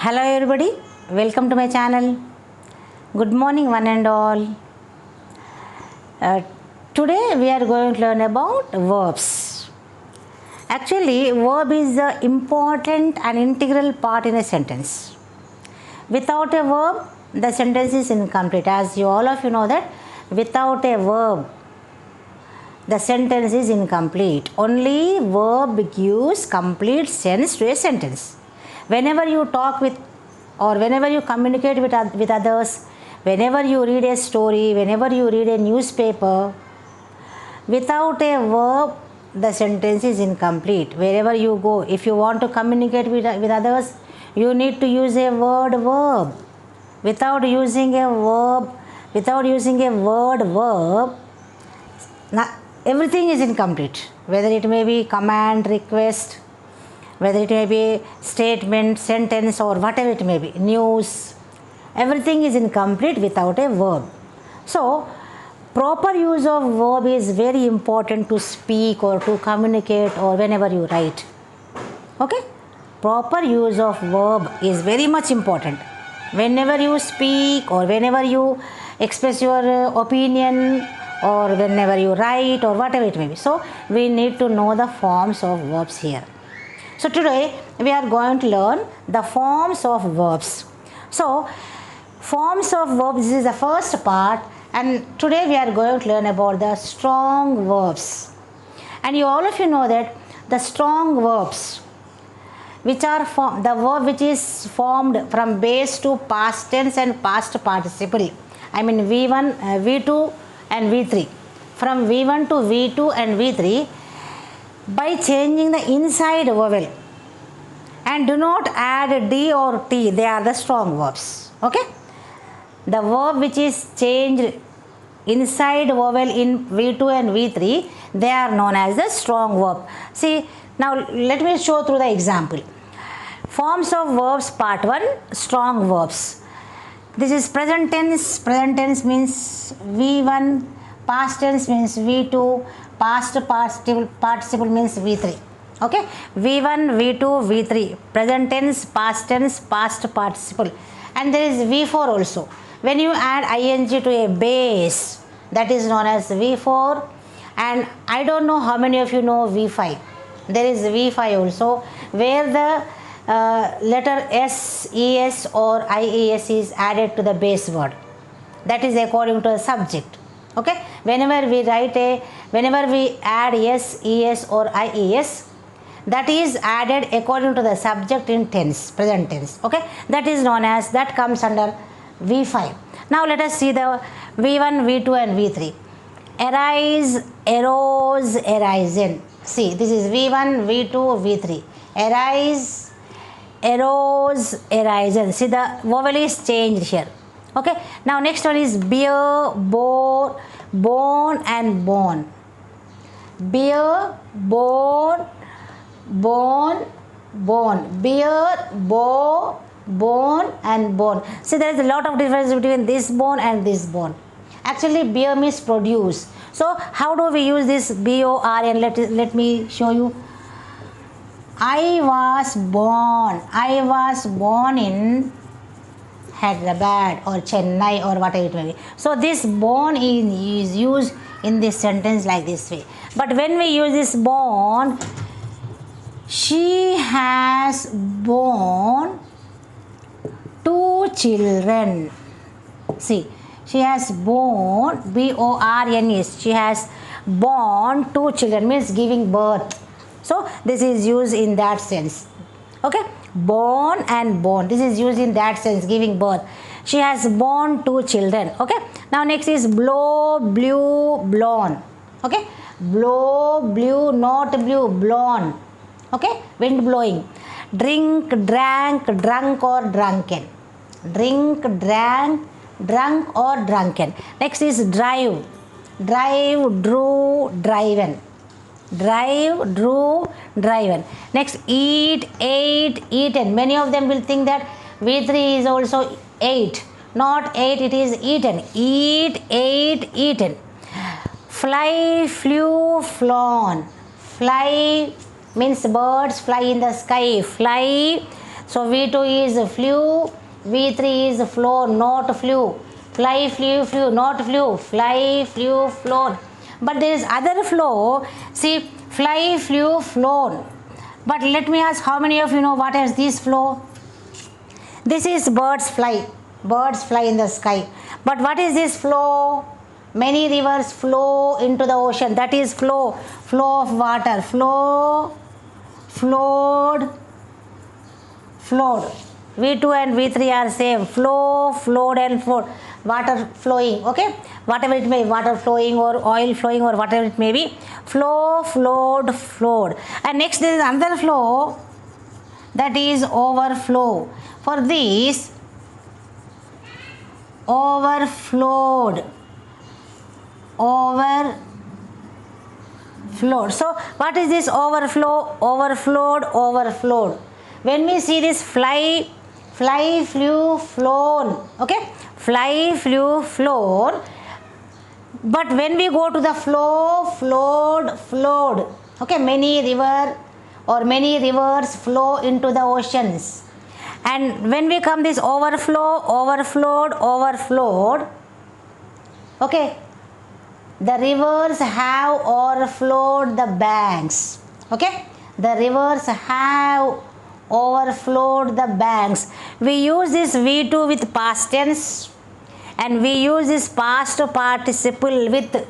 Hello everybody, welcome to my channel. Good morning one and all. Today we are going to learn about verbs. Actually, verb is the important and integral part in a sentence. Without a verb, the sentence is incomplete. As all of you know that without a verb, the sentence is incomplete. Only verb gives complete sense to a sentence. Whenever you talk with or whenever you communicate with others, whenever you read a story, whenever you read a newspaper, without a verb, the sentence is incomplete. Wherever you go, if you want to communicate with others, you need to use a verb. Without using a word verb, everything is incomplete. Whether it may be command, request, whether it may be statement, sentence, or whatever it may be, news, everything is incomplete without a verb. So, proper use of verb is very important to speak or to communicate or whenever you write. Okay? Proper use of verb is very much important. Whenever you speak or whenever you express your opinion or whenever you write or whatever it may be. So, we need to know the forms of verbs here. So today we are going to learn the forms of verbs. So forms of verbs, this is the first part, and today we are going to learn about the strong verbs. And all of you know that the strong verbs, which are the verb which is formed from base to past tense and past participle. I mean V1, V2 and V3. From V1 to V2 and V3, by changing the inside vowel and do not add D or T, they are the strong verbs. Okay? The verb which is changed inside vowel in V2 and V3, they are known as the strong verb. See, now let me show through the example. Forms of verbs part 1, strong verbs. This is present tense. Present tense means V1, past tense means V2, past participle means V3. Okay, V1, V2, V3, present tense, past participle, and there is V4 also. When you add ing to a base, that is known as V4, and I don't know how many of you know V5. There is V5 also, where the letter S, ES or IES is added to the base word. That is according to the subject. Okay, whenever we add S, ES or IES, that is added according to the subject in tense, present tense. Okay, that comes under V5. Now let us see the V1, V2 and V3. Arise, arose, arisen. See, this is V1, V2, V3. Arise, arose, arisen. See, the vowel is changed here. Okay, now next one is bear, bore, born and born. Bear, born, bear, bore, born and born. See, there is a lot of difference between this born and this born. Actually, bear means produce. So how do we use this B-O-R-N? Let me show you. I was born in Hyderabad or Chennai or whatever it may be. So this born is used in this sentence like this way. But when we use this born, she has born 2 children. See, she has born, B-O-R-N-S, she has born 2 children, means giving birth. So this is used in that sense. Okay, born and born, this is used in that sense, giving birth. She has born 2 children. Okay, now next is blow, blew, blown. Okay, blow, blew, not blew, blown. Okay, wind blowing. Drink, drank, drunk or drunken. Drink, drank, drunk or drunken. Next is drive. Drive, drew, driven. Drive, drew, driven. Next, eat, ate, eaten. Many of them will think that V3 is also ate. Not ate, it is eaten. Eat, ate, eaten. Fly, flew, flown. Fly means birds fly in the sky. Fly, So V2 is flew, V3 is flown, not flew. Fly, flew, not flew. Fly, flew, flown. But there is other flow. See, fly, flew, flown. But let me ask, how many of you know what is this flow? This is birds fly. Birds fly in the sky. But what is this flow? Many rivers flow into the ocean. That is flow. Flow of water. Flow, flowed, flowed. V2 and V3 are same. Flow, flowed and flowed. Water flowing. Okay. Whatever it may be. Water flowing or oil flowing or whatever it may be. Flow, flowed, flowed. And next there is another flow. That is overflow. For this, overflowed. Overflowed. So what is this overflow? Overflowed, overflowed. When we see this fly, flew, flown. Okay, fly, flew, flown. But when we go to the flow, flowed, flowed. Okay, many rivers flow into the oceans. And when we come this overflow, overflowed, overflowed. Okay, the rivers have overflowed the banks. Okay, the rivers have overflowed the banks. We use this V2 with past tense, and we use this past participle with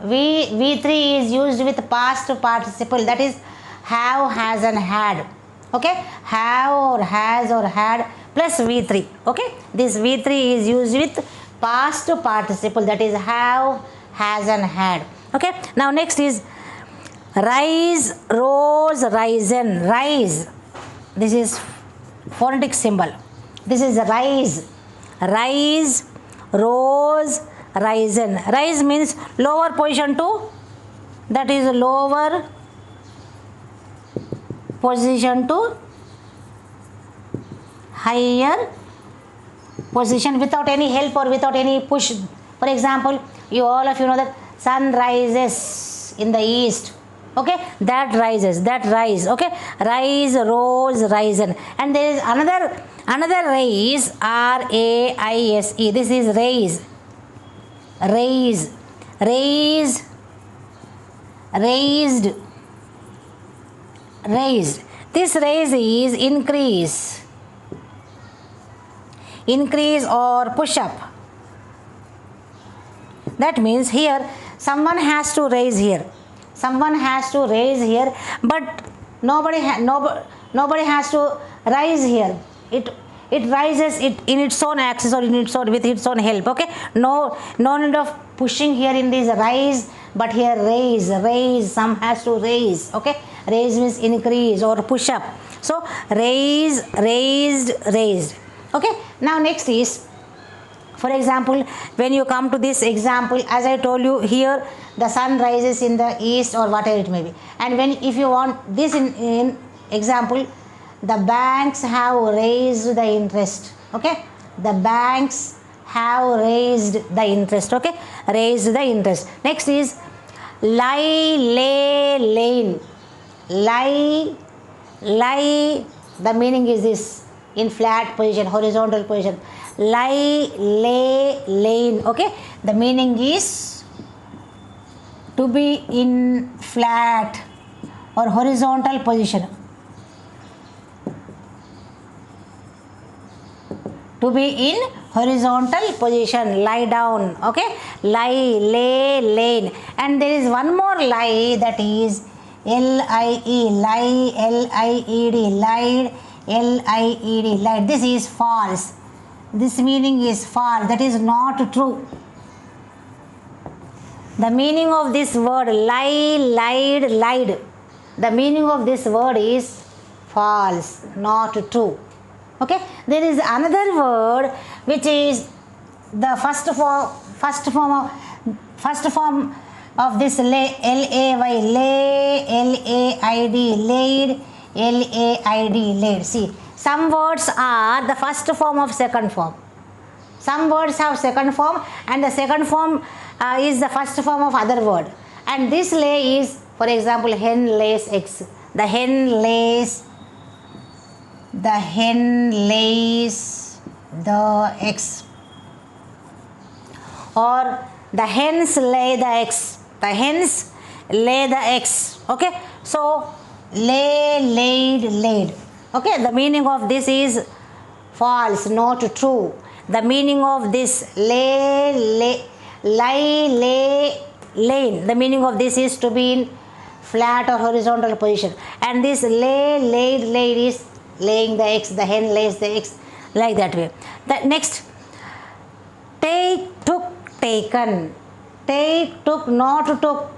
V3 is used with past participle, that is have, has and had. Okay, have or has or had plus V3. Okay, this V3 is used with past participle, that is have, has and had. Okay, now next is rise, rose, risen. Rise, this is phonetic symbol. This is rise. Rise, rose, risen. Rise means lower position to, that is lower position to higher position without any help or without any push. For example, all of you know that sun rises in the east. Okay, that rises, that rise. Okay, rise, rose, risen. And there is another raise, R-A-I-S-E. This is raise. Raise, raise, raised, raised. This raise is increase. Increase or push up. That means here someone has to raise here. Someone has to raise here, but nobody has to rise here. It rises it in its own axis or in its own, with its own help. Okay, no need of pushing here in this rise, but here raise. Some has to raise. Okay, raise means increase or push up. So raise, raised, raised. Okay, now next is, for example, when you come to this example, as I told you, here the sun rises in the east or whatever it may be. And if you want this in example, the banks have raised the interest. Okay, the banks have raised the interest. Okay, raised the interest. Next is lie, lay, lain. Lie, the meaning is this: in flat position, horizontal position. Lie, lay, lain. Okay, the meaning is to be in flat or horizontal position. To be in horizontal position, lie down. Okay, lie, lay, lain. And there is one more lie, that is L-I-E, lie, L-I-E-D, lied, L-I-E-D, lied. This is false. This meaning is false. That is not true. The meaning of this word lie, lied, lied, the meaning of this word is false, not true. Okay, there is another word which is the first form of this lay, L-A-Y, lay, L-A-I-D, laid, L-A-I-D, laid. See, some words are the first form of second form. Some words have second form, and the second form is the first form of other word. And this lay is, for example, hen lays eggs. The hen lays the hen lays the eggs, or the hens lay the eggs, the hens lay the eggs. Okay, so lay, laid, laid. Okay, the meaning of this is false, not true. The meaning of this lay, lie, lay, lain, the meaning of this is to be in flat or horizontal position, and this lay, laid, laid is laying the eggs, the hen lays the eggs, like that way. The next, take, took, taken. Take, took, not took,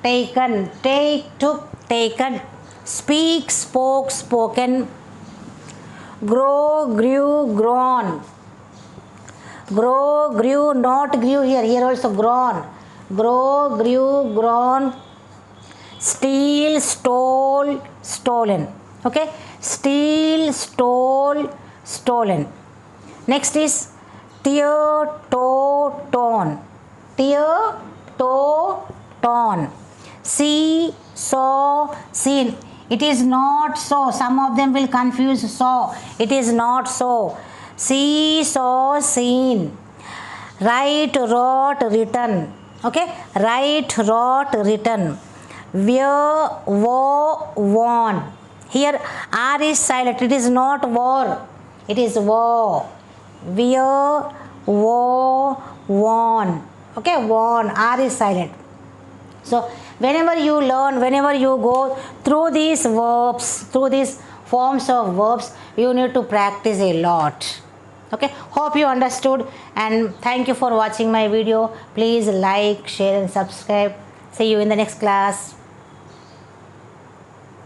taken. Take, took, taken. Speak, spoke, spoken. Grow, grew, grown. Grow, grew, not grew here, here also grown. Grow, grew, grown. Steal, stole, stolen. Okay, steal, stole, stolen. Next is tear, toe, tone. Tear, toe, tone. See, saw, seen. It is not so. Some of them will confuse saw. It is not so. See, saw, seen. Write, wrote, written. Okay, write, wrote, written. Wear, wore, worn. Here R is silent. It is not wore. It is wore. Wear, wore, worn. Okay, worn. R is silent. So whenever you learn, whenever you go through these verbs, through these forms of verbs, you need to practice a lot. Okay, hope you understood, and thank you for watching my video. Please like, share and subscribe. See you in the next class.